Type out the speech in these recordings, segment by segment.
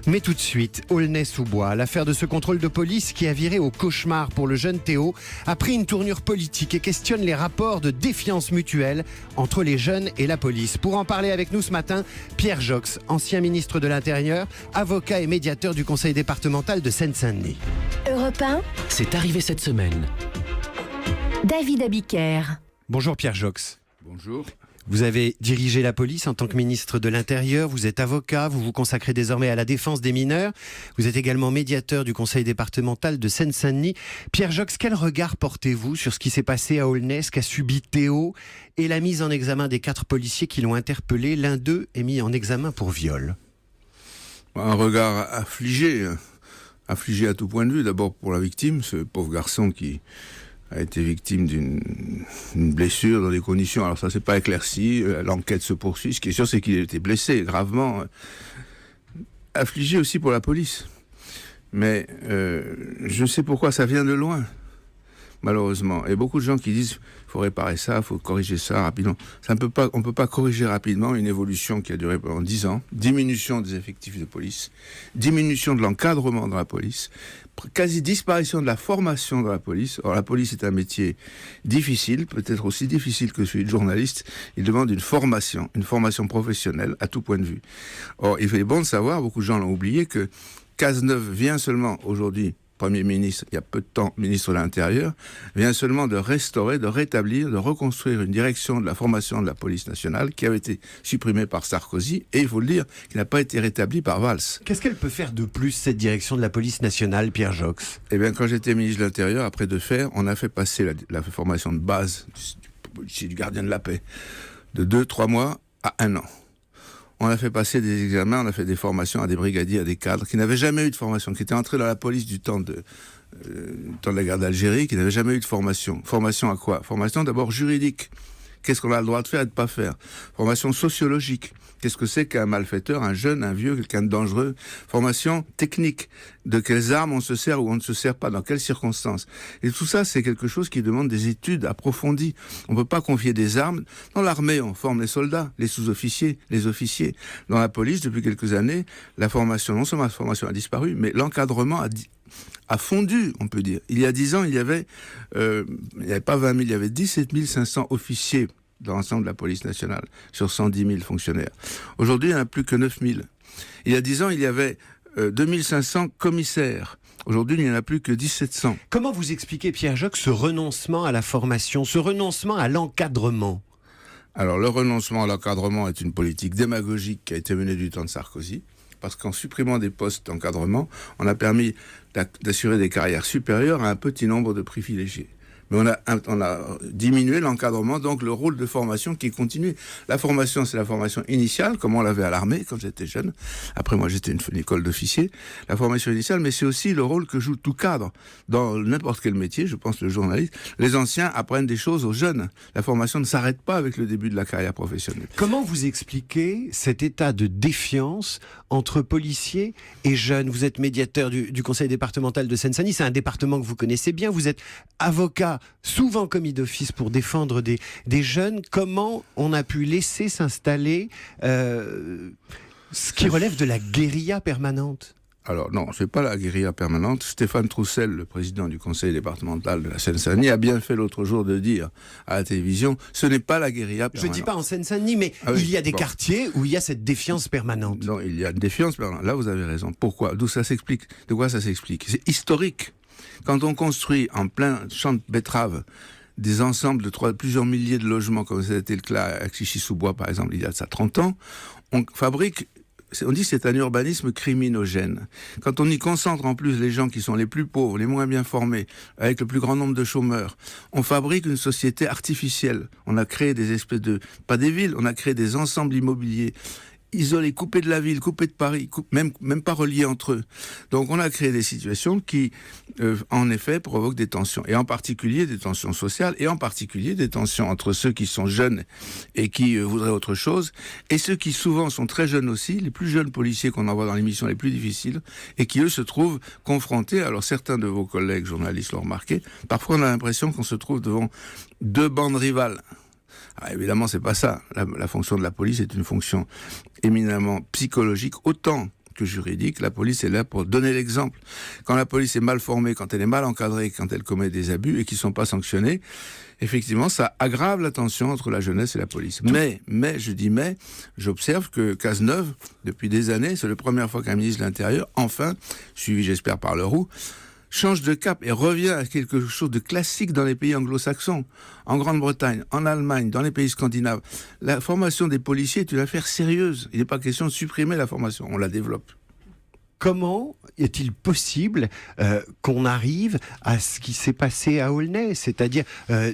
Mais tout de suite, Aulnay-sous-Bois, l'affaire de ce contrôle de police qui a viré au cauchemar pour le jeune Théo a pris une tournure politique et questionne les rapports de défiance mutuelle entre les jeunes et la police. Pour en parler avec nous ce matin, Pierre Jox, ancien ministre de l'Intérieur, avocat et médiateur du conseil départemental de Seine-Saint-Denis. Europe 1, C'est arrivé cette semaine. David Abiker. Bonjour Pierre Jox. Bonjour. Vous avez dirigé la police en tant que ministre de l'Intérieur, vous êtes avocat, vous vous consacrez désormais à la défense des mineurs. Vous êtes également médiateur du conseil départemental de Seine-Saint-Denis. Pierre Jox, quel regard portez-vous sur ce qui s'est passé à Aulnay, ce qu'a subi Théo et la mise en examen des 4 policiers qui l'ont interpellé? L'un d'eux est mis en examen pour viol. Un regard affligé à tout point de vue. D'abord pour la victime, ce pauvre garçon qui a été victime d'une blessure dans des conditions. Alors ça, c'est pas éclairci. L'enquête se poursuit. Ce qui est sûr, c'est qu'il a été blessé gravement. Affligé aussi pour la police. Mais je sais pourquoi ça vient de loin, malheureusement. Et beaucoup de gens qui disent faut réparer ça, faut corriger ça rapidement. On peut pas corriger rapidement une évolution qui a duré pendant 10 ans. Diminution des effectifs de police, diminution de l'encadrement dans la police, quasi disparition de la formation dans la police. Or, la police est un métier difficile, peut-être aussi difficile que celui de journaliste. Il demande une formation professionnelle à tout point de vue. Or, il est bon de savoir, beaucoup de gens l'ont oublié, que Cazeneuve vient seulement aujourd'hui, Premier ministre, il y a peu de temps, ministre de l'Intérieur, vient seulement de restaurer, de rétablir, de reconstruire une direction de la formation de la police nationale qui avait été supprimée par Sarkozy et, il faut le dire, qui n'a pas été rétablie par Valls. Qu'est-ce qu'elle peut faire de plus, cette direction de la police nationale, Pierre Jox? Eh bien, quand j'étais ministre de l'Intérieur, après de faire, on a fait passer la formation de base du gardien de la paix de 2-3 mois à 1 an. On a fait passer des examens, on a fait des formations à des brigadiers, à des cadres qui n'avaient jamais eu de formation, qui étaient entrés dans la police du temps de la guerre d'Algérie, qui n'avaient jamais eu de formation. Formation à quoi? Formation d'abord juridique. Qu'est-ce qu'on a le droit de faire et de ne pas faire? Formation sociologique. Qu'est-ce que c'est qu'un malfaiteur, un jeune, un vieux, quelqu'un de dangereux? Formation technique. De quelles armes on se sert ou on ne se sert pas, dans quelles circonstances? Et tout ça, c'est quelque chose qui demande des études approfondies. On ne peut pas confier des armes. Dans l'armée, on forme les soldats, les sous-officiers, les officiers. Dans la police, depuis quelques années, la formation, non seulement la formation a disparu, mais l'encadrement a fondu, on peut dire. Il y a 10 ans, il n'y avait pas 20 000, il y avait 17 500 officiers dans l'ensemble de la police nationale, sur 110 000 fonctionnaires. Aujourd'hui, il n'y en a plus que 9 000. Il y a 10 ans, il y avait 2 500 commissaires. Aujourd'hui, il n'y en a plus que 1 700. Comment vous expliquez, Pierre Jox, ce renoncement à la formation, ce renoncement à l'encadrement? Alors, le renoncement à l'encadrement est une politique démagogique qui a été menée du temps de Sarkozy, parce qu'en supprimant des postes d'encadrement, on a permis d'assurer des carrières supérieures à un petit nombre de privilégiés. Mais on a diminué l'encadrement, donc le rôle de formation qui est continué. La formation, c'est la formation initiale, comme on l'avait à l'armée quand j'étais jeune. Après, moi, j'étais une école d'officier. La formation initiale, mais c'est aussi le rôle que joue tout cadre dans n'importe quel métier, je pense le journaliste. Les anciens apprennent des choses aux jeunes. La formation ne s'arrête pas avec le début de la carrière professionnelle. Comment vous expliquez cet état de défiance entre policiers et jeunes? Vous êtes médiateur du conseil départemental de Seine-Saint-Denis, c'est un département que vous connaissez bien, vous êtes avocat, souvent commis d'office pour défendre des jeunes. Comment on a pu laisser s'installer ce qui relève de la guérilla permanente? Alors non, c'est pas la guérilla permanente. Stéphane Troussel, le président du conseil départemental de la Seine-Saint-Denis, a bien fait l'autre jour de dire à la télévision, ce n'est pas la guérilla permanente. Je dis pas en Seine-Saint-Denis, mais il y a des quartiers où il y a cette défiance permanente. Non, il y a une défiance permanente. Là, vous avez raison. Pourquoi? D'où ça s'explique? De quoi ça s'explique? C'est historique. Quand on construit en plein champ de betteraves des ensembles de plusieurs milliers de logements, comme ça a été le cas à Clichy-sous-Bois, par exemple, il y a de ça 30 ans, on dit que c'est un urbanisme criminogène. Quand on y concentre en plus les gens qui sont les plus pauvres, les moins bien formés, avec le plus grand nombre de chômeurs, on fabrique une société artificielle. On a créé des espèces pas des villes, on a créé des ensembles immobiliers isolés, coupés de la ville, coupés de Paris, même pas reliés entre eux. Donc on a créé des situations qui, en effet, provoquent des tensions. Et en particulier des tensions sociales, et en particulier des tensions entre ceux qui sont jeunes et qui voudraient autre chose, et ceux qui souvent sont très jeunes aussi, les plus jeunes policiers qu'on envoie dans les missions les plus difficiles, et qui eux se trouvent confrontés, alors certains de vos collègues journalistes l'ont remarqué, parfois on a l'impression qu'on se trouve devant 2 bandes rivales. Alors évidemment, c'est pas ça. La fonction de la police est une fonction éminemment psychologique, autant que juridique. La police est là pour donner l'exemple. Quand la police est mal formée, quand elle est mal encadrée, quand elle commet des abus et qui ne sont pas sanctionnés, effectivement, ça aggrave la tension entre la jeunesse et la police. Mais, j'observe que Cazeneuve, depuis des années, c'est la première fois qu'un ministre de l'Intérieur, enfin, suivi j'espère par le Roux, change de cap et revient à quelque chose de classique dans les pays anglo-saxons, en Grande-Bretagne, en Allemagne, dans les pays scandinaves. La formation des policiers est une affaire sérieuse. Il n'est pas question de supprimer la formation, on la développe. Comment est-il possible qu'on arrive à ce qui s'est passé à Aulnay, c'est-à-dire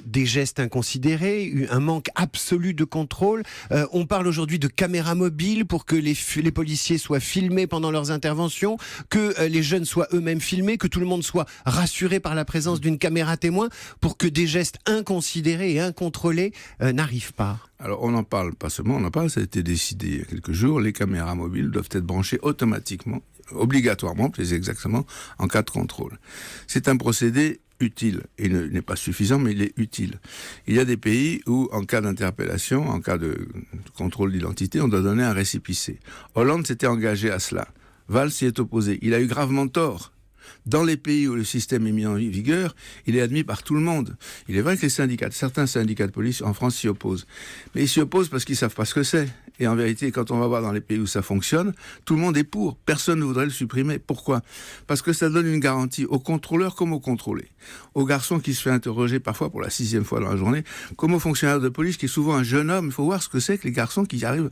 des gestes inconsidérés, un manque absolu de contrôle. On parle aujourd'hui de caméras mobiles pour que les policiers soient filmés pendant leurs interventions, que les jeunes soient eux-mêmes filmés, que tout le monde soit rassuré par la présence d'une caméra témoin pour que des gestes inconsidérés et incontrôlés n'arrivent pas. Alors on n'en parle pas seulement, on en parle, ça a été décidé il y a quelques jours, les caméras mobiles doivent être branchées automatiquement, obligatoirement, plus exactement, en cas de contrôle. C'est un procédé utile. Il n'est pas suffisant, mais il est utile. Il y a des pays où, en cas d'interpellation, en cas de contrôle d'identité, on doit donner un récépissé. Hollande s'était engagé à cela. Valls s'y est opposé. Il a eu gravement tort. Dans les pays où le système est mis en vigueur, il est admis par tout le monde. Il est vrai que certains syndicats de police en France s'y opposent. Mais ils s'y opposent parce qu'ils ne savent pas ce que c'est. Et en vérité, quand on va voir dans les pays où ça fonctionne, tout le monde est pour. Personne ne voudrait le supprimer. Pourquoi ? Parce que ça donne une garantie aux contrôleurs comme aux contrôlés. Au garçon qui se fait interroger parfois pour la 6e fois dans la journée, comme au fonctionnaire de police qui est souvent un jeune homme. Il faut voir ce que c'est que les garçons qui arrivent.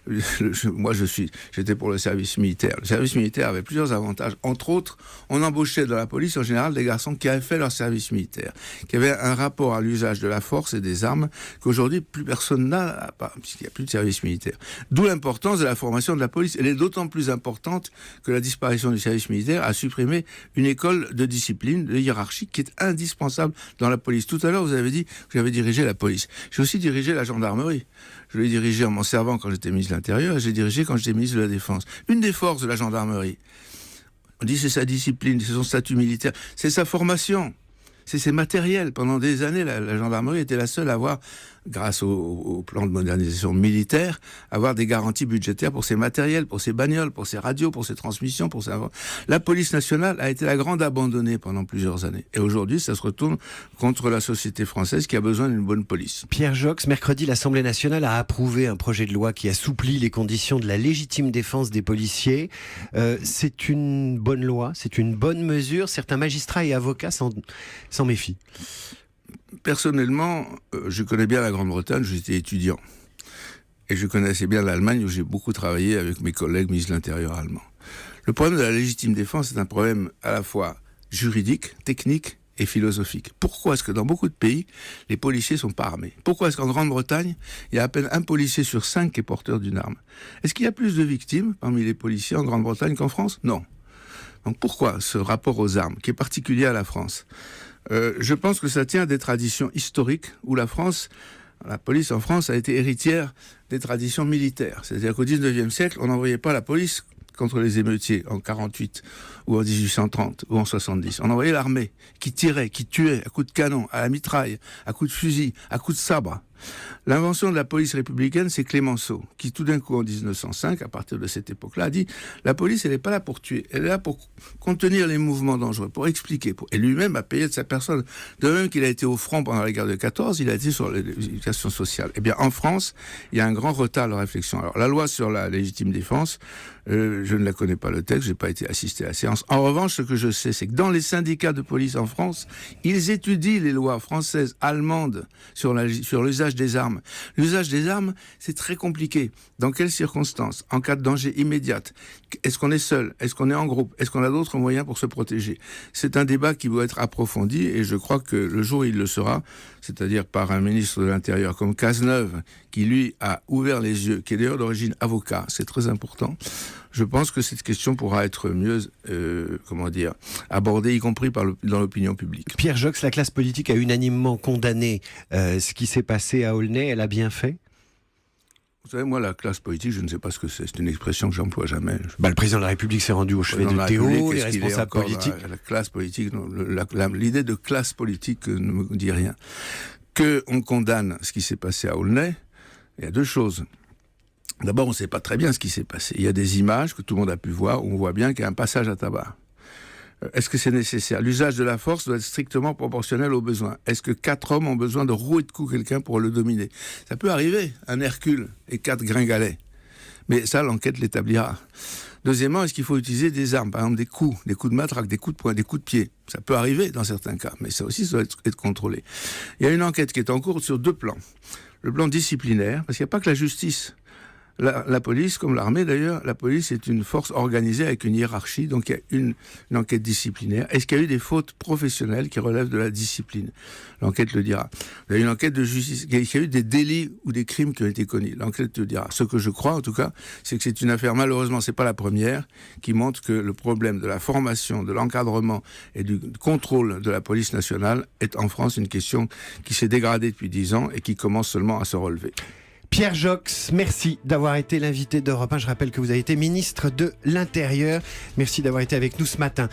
J'étais pour le service militaire. Le service militaire avait plusieurs avantages. Entre autres, on embauchait dans la police en général des garçons qui avaient fait leur service militaire, qui avaient un rapport à l'usage de la force et des armes qu'aujourd'hui plus personne n'a, puisqu'il n'y a plus de service militaire. D'où l'importance de la formation de la police. Elle est d'autant plus importante que la disparition du service militaire a supprimé une école de discipline, de hiérarchie, qui est indispensable dans la police. Tout à l'heure, vous avez dit que j'avais dirigé la police. J'ai aussi dirigé la gendarmerie. Je l'ai dirigé en m'en servant quand j'étais ministre de l'Intérieur et je l'ai dirigé quand j'étais ministre de la Défense. Une des forces de la gendarmerie, on dit c'est sa discipline, c'est son statut militaire, c'est sa formation, c'est ses matériels. Pendant des années, la gendarmerie était la seule à avoir, grâce au plan de modernisation militaire, avoir des garanties budgétaires pour ses matériels, pour ses bagnoles, pour ses radios, pour ses transmissions, pour ses... La police nationale a été la grande abandonnée pendant plusieurs années. Et aujourd'hui, ça se retourne contre la société française qui a besoin d'une bonne police. Pierre Joxe, mercredi, l'Assemblée nationale a approuvé un projet de loi qui assouplit les conditions de la légitime défense des policiers. C'est une bonne loi, c'est une bonne mesure. Certains magistrats et avocats s'en méfient. Personnellement, je connais bien la Grande-Bretagne, j'étais étudiant. Et je connaissais bien l'Allemagne où j'ai beaucoup travaillé avec mes collègues ministres de l'Intérieur allemands. Le problème de la légitime défense est un problème à la fois juridique, technique et philosophique. Pourquoi est-ce que dans beaucoup de pays, les policiers sont pas armés ? Pourquoi est-ce qu'en Grande-Bretagne, il y a à peine un policier sur 5 qui est porteur d'une arme ? Est-ce qu'il y a plus de victimes parmi les policiers en Grande-Bretagne qu'en France ? Non. Donc pourquoi ce rapport aux armes, qui est particulier à la France ? Je pense que ça tient à des traditions historiques où la police en France a été héritière des traditions militaires. C'est-à-dire qu'au 19e siècle, on n'envoyait pas la police contre les émeutiers en 48 ou en 1830 ou en 70. On envoyait l'armée qui tirait, qui tuait à coups de canon, à la mitraille, à coups de fusil, à coups de sabre. L'invention de la police républicaine, c'est Clémenceau, qui tout d'un coup en 1905, à partir de cette époque-là, a dit la police, elle n'est pas là pour tuer, elle est là pour contenir les mouvements dangereux, pour expliquer. Et lui-même a payé de sa personne. De même qu'il a été au front pendant la guerre de 14, il a été sur l'éducation sociale. Eh bien, en France, il y a un grand retard de réflexion. Alors, la loi sur la légitime défense, je ne la connais pas le texte, je n'ai pas été assisté à la séance. En revanche, ce que je sais, c'est que dans les syndicats de police en France, ils étudient les lois françaises, allemandes sur l'usage des armes. L'usage des armes, c'est très compliqué. Dans quelles circonstances ? En cas de danger immédiat ? Est-ce qu'on est seul ? Est-ce qu'on est en groupe ? Est-ce qu'on a d'autres moyens pour se protéger ? C'est un débat qui doit être approfondi et je crois que le jour où il le sera, c'est-à-dire par un ministre de l'Intérieur comme Cazeneuve, qui lui a ouvert les yeux, qui est d'ailleurs d'origine avocat, c'est très important. Je pense que cette question pourra être mieux, abordée, y compris dans l'opinion publique. Pierre Joxe, la classe politique a unanimement condamné ce qui s'est passé à Aulnay. Elle a bien fait ? Vous savez, moi, la classe politique, je ne sais pas ce que c'est. C'est une expression que j'emploie jamais. Le président de la République s'est rendu au chevet de Théo, les responsables politiques. La classe politique, l'idée de classe politique ne me dit rien. Qu'on condamne ce qui s'est passé à Aulnay, il y a deux choses. D'abord, on ne sait pas très bien ce qui s'est passé. Il y a des images que tout le monde a pu voir où on voit bien qu'il y a un passage à tabac. Est-ce que c'est nécessaire? L'usage de la force doit être strictement proportionnel aux besoins. Est-ce que 4 hommes ont besoin de rouer de coups quelqu'un pour le dominer? Ça peut arriver, un Hercule et 4 gringalets. Mais ça, l'enquête l'établira. Deuxièmement, est-ce qu'il faut utiliser des armes? Par exemple, des coups de matraque, des coups de poing, des coups de pied. Ça peut arriver dans certains cas, mais ça aussi, ça doit être contrôlé. Il y a une enquête qui est en cours sur 2 plans. Le plan disciplinaire, parce qu'il n'y a pas que la justice. La police, comme l'armée d'ailleurs, la police est une force organisée avec une hiérarchie, donc il y a une enquête disciplinaire. Est-ce qu'il y a eu des fautes professionnelles qui relèvent de la discipline? L'enquête le dira. Il y a une enquête de justice. Est-ce qu'il y a eu des délits ou des crimes qui ont été commis? L'enquête le dira. Ce que je crois, en tout cas, c'est que c'est une affaire, malheureusement, c'est pas la première, qui montre que le problème de la formation, de l'encadrement et du contrôle de la police nationale est en France une question qui s'est dégradée depuis 10 ans et qui commence seulement à se relever. Pierre Jox, merci d'avoir été l'invité d'Europe 1. Je rappelle que vous avez été ministre de l'Intérieur. Merci d'avoir été avec nous ce matin.